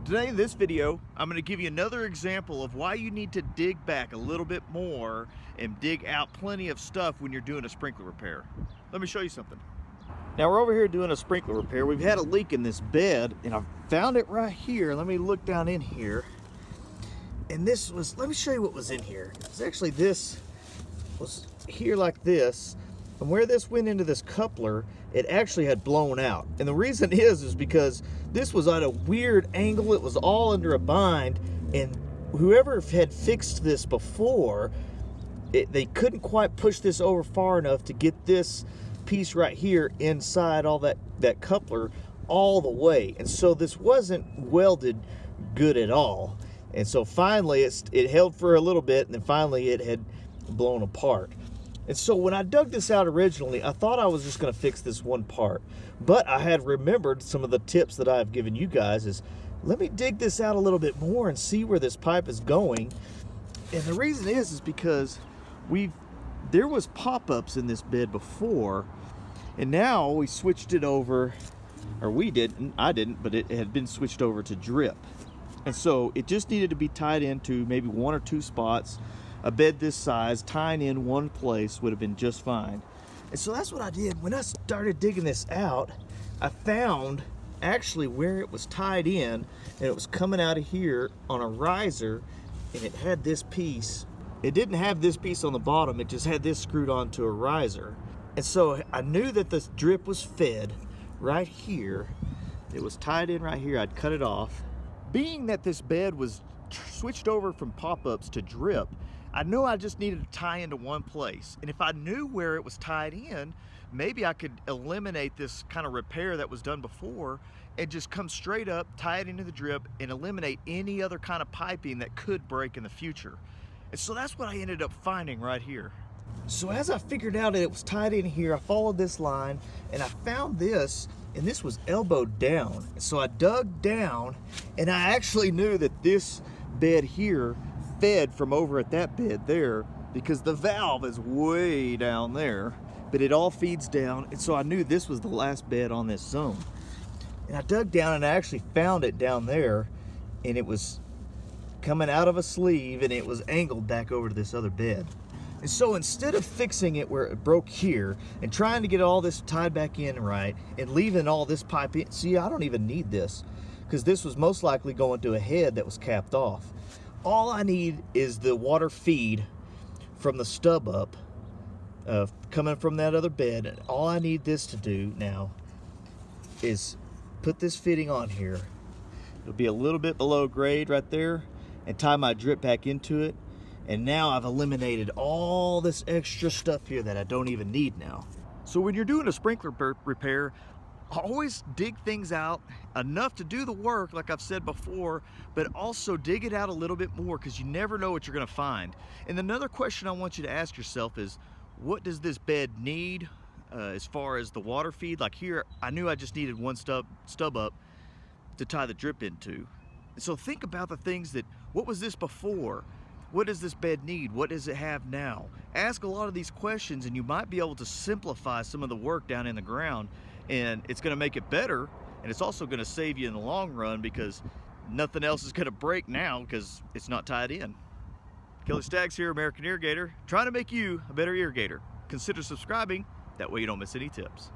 Today in this video, I'm going to give you another example of why you need to dig back a little bit more and dig out plenty of stuff when you're doing a sprinkler repair. Let me show you something. Now we're over here doing a sprinkler repair. We've had a leak in this bed and I found it right here. Let me look down in here. And this was, let me show you what was in here. It's actually, this was here like this. And where this went into this coupler, it actually had blown out. And the reason is because this was at a weird angle. It was all under a bind, and whoever had fixed this before, they couldn't quite push this over far enough to get this piece right here inside all that coupler all the way. And so this wasn't welded good at all. And so finally it held for a little bit, and then finally it had blown apart. And so when I dug this out originally, I thought I was just going to fix this one part. But I had remembered some of the tips that I've given you guys is, let me dig this out a little bit more and see where this pipe is going. And the reason is because there was pop-ups in this bed before, and now we switched it over, or we didn't, I didn't, but it had been switched over to drip. And so it just needed to be tied into maybe one or two spots. A bed this size, tying in one place would have been just fine. And so that's what I did. When I started digging this out, I found actually where it was tied in, and it was coming out of here on a riser, and it had this piece. It didn't have this piece on the bottom, it just had this screwed onto a riser. And so I knew that this drip was fed right here. It was tied in right here. I'd cut it off. Being that this bed was switched over from pop-ups to drip, I knew I just needed to tie into one place. And if I knew where it was tied in, maybe I could eliminate this kind of repair that was done before and just come straight up, tie it into the drip, and eliminate any other kind of piping that could break in the future. And so that's what I ended up finding right here. So as I figured out that it was tied in here, I followed this line and I found this, and this was elbowed down. So I dug down, and I actually knew that this bed here fed from over at that bed there, because the valve is way down there, but it all feeds down. And so I knew this was the last bed on this zone. And I dug down and I actually found it down there, and it was coming out of a sleeve, and it was angled back over to this other bed. And so instead of fixing it where it broke here and trying to get all this tied back in right and leaving all this pipe in, see, I don't even need this, because this was most likely going to a head that was capped off. All I need is the water feed from the stub up coming from that other bed. And all I need this to do now is put this fitting on here. It'll be a little bit below grade right there, and tie my drip back into it. And now I've eliminated all this extra stuff here that I don't even need now. So when you're doing a sprinkler repair, always dig things out enough to do the work, like I've said before, but also dig it out a little bit more, because you never know what you're going to find. And another question I want you to ask yourself is, what does this bed need as far as the water feed? Like here, I knew I just needed one stub up to tie the drip into. And so think about the things that, what was this before? What does this bed need? What does it have now? Ask a lot of these questions, and you might be able to simplify some of the work down in the ground. And it's going to make it better, and it's also going to save you in the long run, because nothing else is going to break now because it's not tied in. Kelly Staggs here, American Irrigator, trying to make you a better irrigator. Consider subscribing, that way you don't miss any tips.